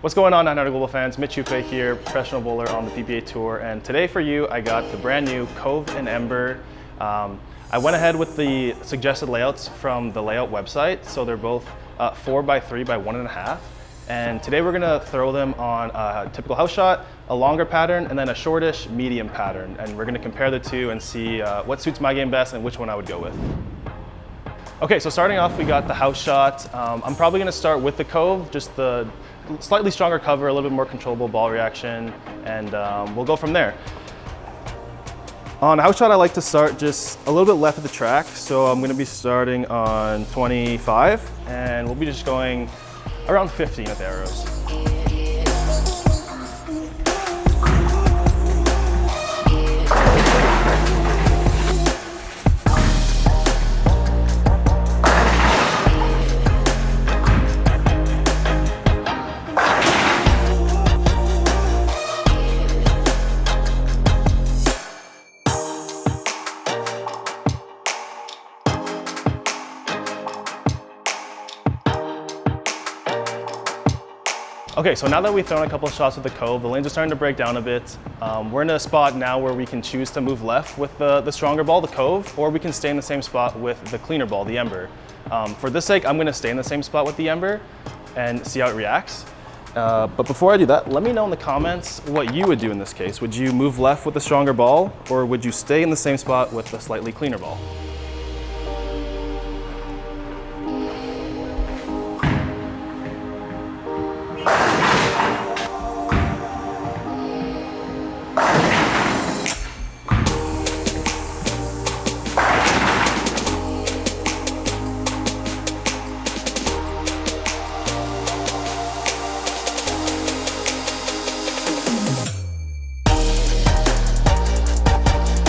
What's going on, 900 Global fans? Mitch Hupe here, professional bowler on the PBA Tour, and today for you, I got the brand new Cove and Ember. I went ahead with the suggested layouts from the layout website, so they're both 4x3 by 1.5. And today we're gonna throw them on a typical house shot, a longer pattern, and then a shortish medium pattern. And we're gonna compare the two and see what suits my game best and which one I would go with. Okay, so starting off, we got the house shot. I'm probably gonna start with the Cove, just the slightly stronger cover, a little bit more controllable ball reaction, and we'll go from there. On house shot, I like to start just a little bit left of the track, so I'm gonna be starting on 25, and we'll be just going around 15 with arrows. Okay, so now that we've thrown a couple of shots with the Cove, the lanes are starting to break down a bit. We're in a spot now where we can choose to move left with the stronger ball, the Cove, or we can stay in the same spot with the cleaner ball, the Ember. For this sake, I'm gonna stay in the same spot with the Ember and see how it reacts. But before I do that, let me know in the comments what you would do in this case. Would you move left with the stronger ball, or would you stay in the same spot with the slightly cleaner ball?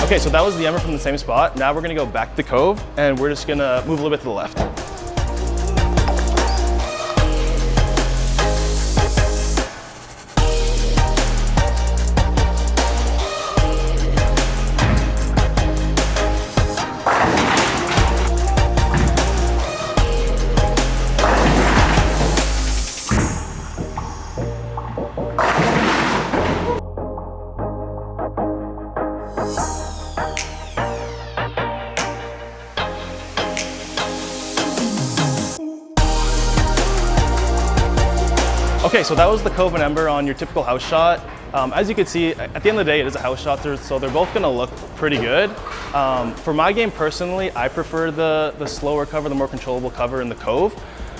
Okay, so that was the Ember from the same spot. Now we're gonna go back to the Cove, and we're just gonna move a little bit to the left. Okay, so that was the Cove and Ember on your typical house shot. As you can see, at the end of the day, it is a house shot, so they're both gonna look pretty good. For my game personally, I prefer the slower cover, the more controllable cover in the Cove.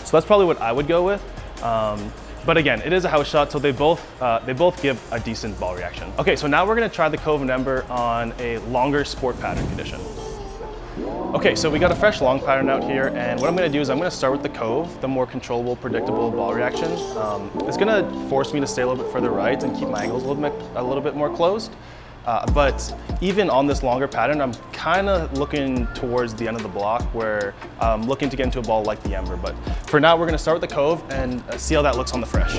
So that's probably what I would go with. But again, it is a house shot, so they both give a decent ball reaction. Okay, so now we're gonna try the Cove and Ember on a longer sport pattern condition. Okay, so we got a fresh long pattern out here, and what I'm gonna do is I'm gonna start with the Cove, the more controllable, predictable ball reaction. It's gonna force me to stay a little bit further right and keep my angles a little bit more closed. But even on this longer pattern, I'm kinda looking towards the end of the block where I'm looking to get into a ball like the Ember. But for now, we're gonna start with the Cove and see how that looks on the fresh.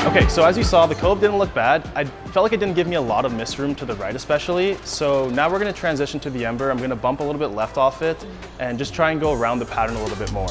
Okay, so as you saw, the Cove didn't look bad. I felt like it didn't give me a lot of miss room to the right especially. So now we're gonna transition to the Ember. I'm gonna bump a little bit left off it and just try and go around the pattern a little bit more.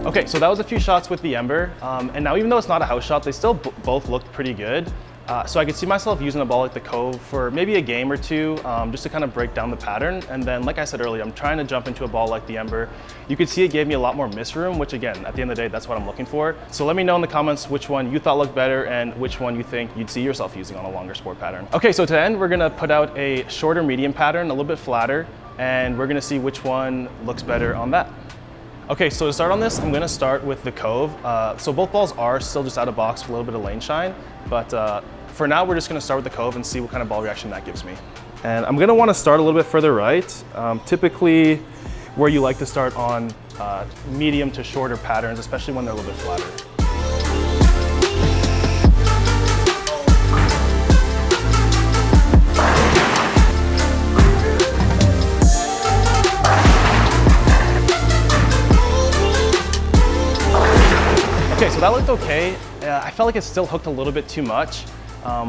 Okay, so that was a few shots with the Ember, and now even though it's not a house shot, they still both looked pretty good. So I could see myself using a ball like the Cove for maybe a game or two, just to kind of break down the pattern. And then, like I said earlier, I'm trying to jump into a ball like the Ember. You could see it gave me a lot more miss room, which again, at the end of the day, that's what I'm looking for. So let me know in the comments which one you thought looked better and which one you think you'd see yourself using on a longer sport pattern. Okay, so to end, we're gonna put out a shorter medium pattern, a little bit flatter, and we're gonna see which one looks better on that. Okay, so to start on this, I'm gonna start with the Cove. So both balls are still just out of box with a little bit of lane shine, but for now, we're just gonna start with the Cove and see what kind of ball reaction that gives me. And I'm gonna wanna start a little bit further right, typically where you like to start on medium to shorter patterns, especially when they're a little bit flatter. Okay, so that looked okay. I felt like it still hooked a little bit too much.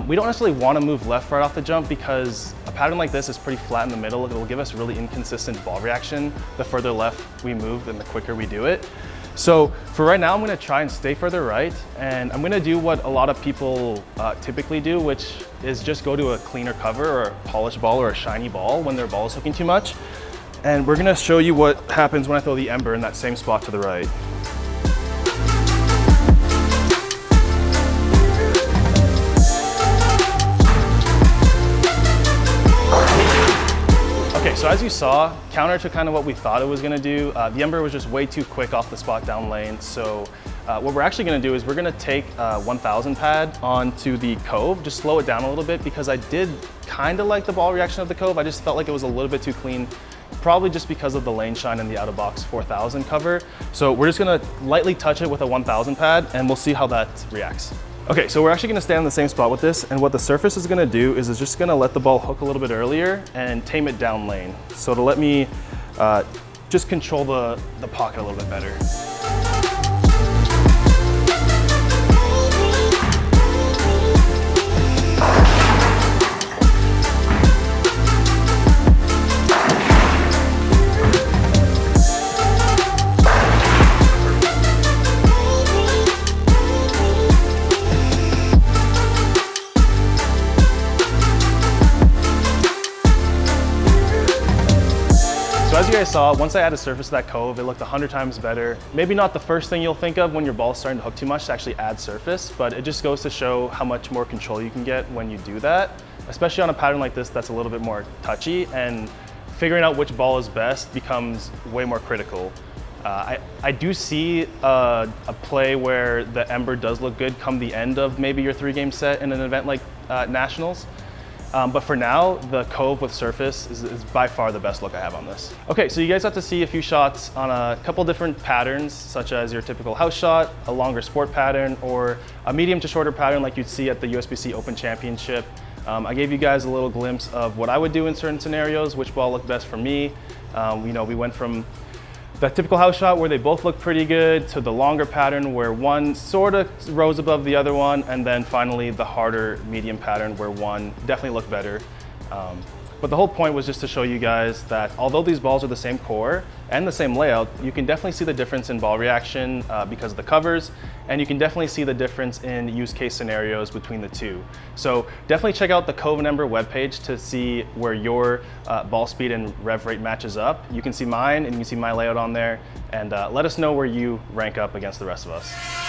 We don't necessarily want to move left right off the jump because a pattern like this is pretty flat in the middle. It will give us really inconsistent ball reaction. The further left we move, then the quicker we do it. So for right now, I'm going to try and stay further right, and I'm going to do what a lot of people typically do, which is just go to a cleaner cover or a polished ball or a shiny ball when their ball is hooking too much. And we're going to show you what happens when I throw the Ember in that same spot to the right. Okay, so as you saw, counter to kind of what we thought it was gonna do, the Ember was just way too quick off the spot down lane. So what we're actually gonna do is we're gonna take 1000 pad onto the Cove, just slow it down a little bit because I did kind of like the ball reaction of the Cove. I just felt like it was a little bit too clean, probably just because of the lane shine and the out of box 4000 cover. So we're just gonna lightly touch it with a 1000 pad and we'll see how that reacts. Okay, so we're actually gonna stand in the same spot with this, and what the surface is gonna do is it's just gonna let the ball hook a little bit earlier and tame it down lane. So to let me just control the pocket a little bit better. So as you guys saw, once I added surface to that Cove, it looked 100 times better. Maybe not the first thing you'll think of when your ball's starting to hook too much to actually add surface, but it just goes to show how much more control you can get when you do that, especially on a pattern like this that's a little bit more touchy, and figuring out which ball is best becomes way more critical. I do see a play where the Ember does look good come the end of maybe your 3-game set in an event like Nationals. But for now, the Cove with surface is by far the best look I have on this. Okay, so you guys got to see a few shots on a couple different patterns, such as your typical house shot, a longer sport pattern, or a medium to shorter pattern like you'd see at the USBC Open Championship. I gave you guys a little glimpse of what I would do in certain scenarios, which ball looked best for me. We went from that typical house shot where they both look pretty good to the longer pattern where one sort of rose above the other one, and then finally the harder medium pattern where one definitely looked better. But the whole point was just to show you guys that although these balls are the same core and the same layout, you can definitely see the difference in ball reaction because of the covers, and you can definitely see the difference in use case scenarios between the two. So definitely check out the Cove and Ember webpage to see where your ball speed and rev rate matches up. You can see mine and you can see my layout on there, and let us know where you rank up against the rest of us.